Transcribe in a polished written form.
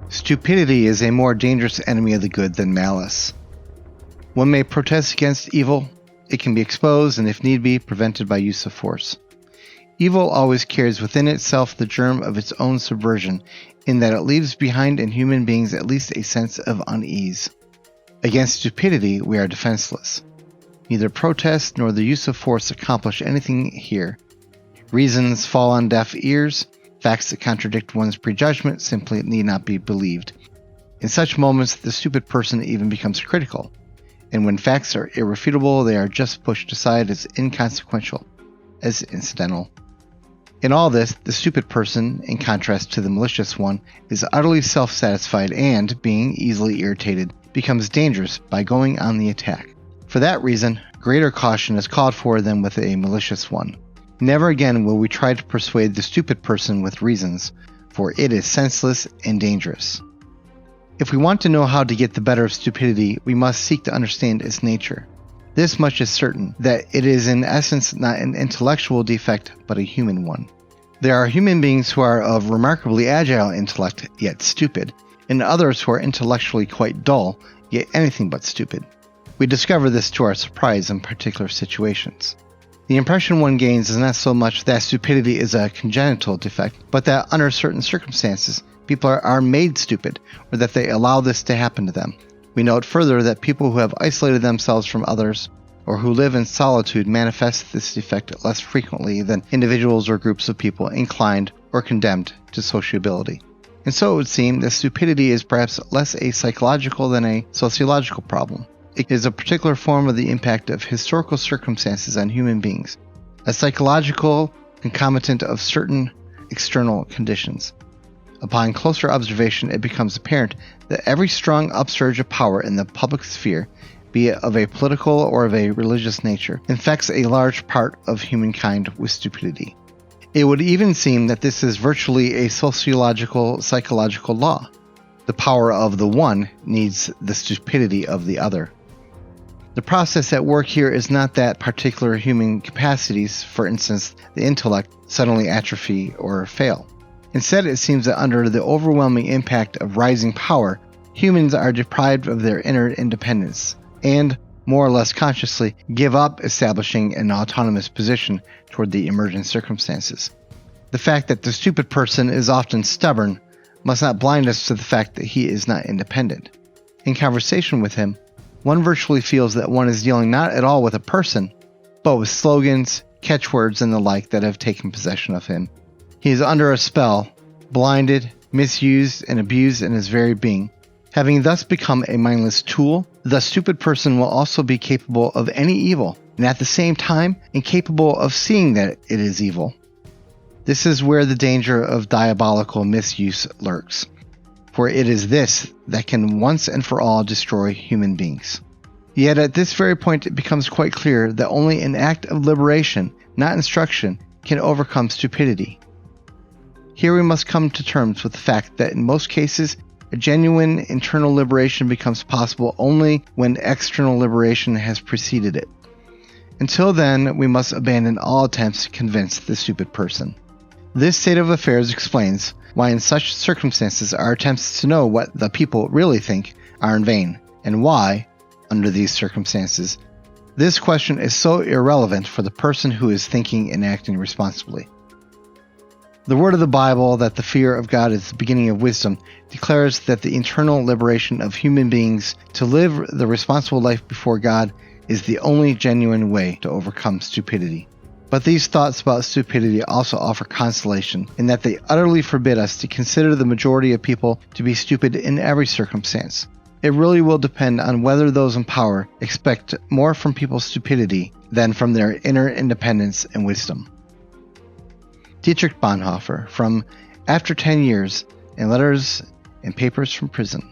Stupidity is a more dangerous enemy of the good than malice. One may protest against evil, it can be exposed and if need be, prevented by use of force. Evil always carries within itself the germ of its own subversion, in that it leaves behind in human beings at least a sense of unease. Against stupidity, we are defenseless. Neither protest nor the use of force accomplish anything here. Reasons fall on deaf ears. Facts that contradict one's prejudgment simply need not be believed. In such moments, the stupid person even becomes critical, and when facts are irrefutable, they are just pushed aside as inconsequential, as incidental. In all this, the stupid person, in contrast to the malicious one, is utterly self-satisfied and, being easily irritated, becomes dangerous by going on the attack. For that reason, greater caution is called for than with a malicious one. Never again will we try to persuade the stupid person with reasons, for it is senseless and dangerous. If we want to know how to get the better of stupidity, we must seek to understand its nature. This much is certain, that it is in essence not an intellectual defect, but a human one. There are human beings who are of remarkably agile intellect, yet stupid, and others who are intellectually quite dull, yet anything but stupid. We discover this to our surprise in particular situations. The impression one gains is not so much that stupidity is a congenital defect, but that under certain circumstances, people are made stupid, or that they allow this to happen to them. We note further that people who have isolated themselves from others, or who live in solitude, manifest this defect less frequently than individuals or groups of people inclined or condemned to sociability. And so it would seem that stupidity is perhaps less a psychological than a sociological problem. It is a particular form of the impact of historical circumstances on human beings, a psychological concomitant of certain external conditions. Upon closer observation, it becomes apparent that every strong upsurge of power in the public sphere, be it of a political or of a religious nature, infects a large part of humankind with stupidity. It would even seem that this is virtually a sociological, psychological law. The power of the one needs the stupidity of the other. The process at work here is not that particular human capacities, for instance, the intellect, suddenly atrophy or fail. Instead, it seems that under the overwhelming impact of rising power, humans are deprived of their inner independence and, more or less consciously, give up establishing an autonomous position toward the emergent circumstances. The fact that the stupid person is often stubborn must not blind us to the fact that he is not independent. In conversation with him, one virtually feels that one is dealing not at all with a person, but with slogans, catchwords, and the like that have taken possession of him. He is under a spell, blinded, misused, and abused in his very being. Having thus become a mindless tool, the stupid person will also be capable of any evil, and at the same time incapable of seeing that it is evil. This is where the danger of diabolical misuse lurks, for it is this that can once and for all destroy human beings. Yet at this very point it becomes quite clear that only an act of liberation, not instruction, can overcome stupidity. Here we must come to terms with the fact that in most cases, a genuine internal liberation becomes possible only when external liberation has preceded it. Until then, we must abandon all attempts to convince the stupid person. This state of affairs explains why in such circumstances our attempts to know what the people really think are in vain, and why, under these circumstances, this question is so irrelevant for the person who is thinking and acting responsibly. The word of the Bible that the fear of God is the beginning of wisdom declares that the internal liberation of human beings to live the responsible life before God is the only genuine way to overcome stupidity. But these thoughts about stupidity also offer consolation in that they utterly forbid us to consider the majority of people to be stupid in every circumstance. It really will depend on whether those in power expect more from people's stupidity than from their inner independence and wisdom. Dietrich Bonhoeffer, from After 10 Years, and Letters and Papers from Prison.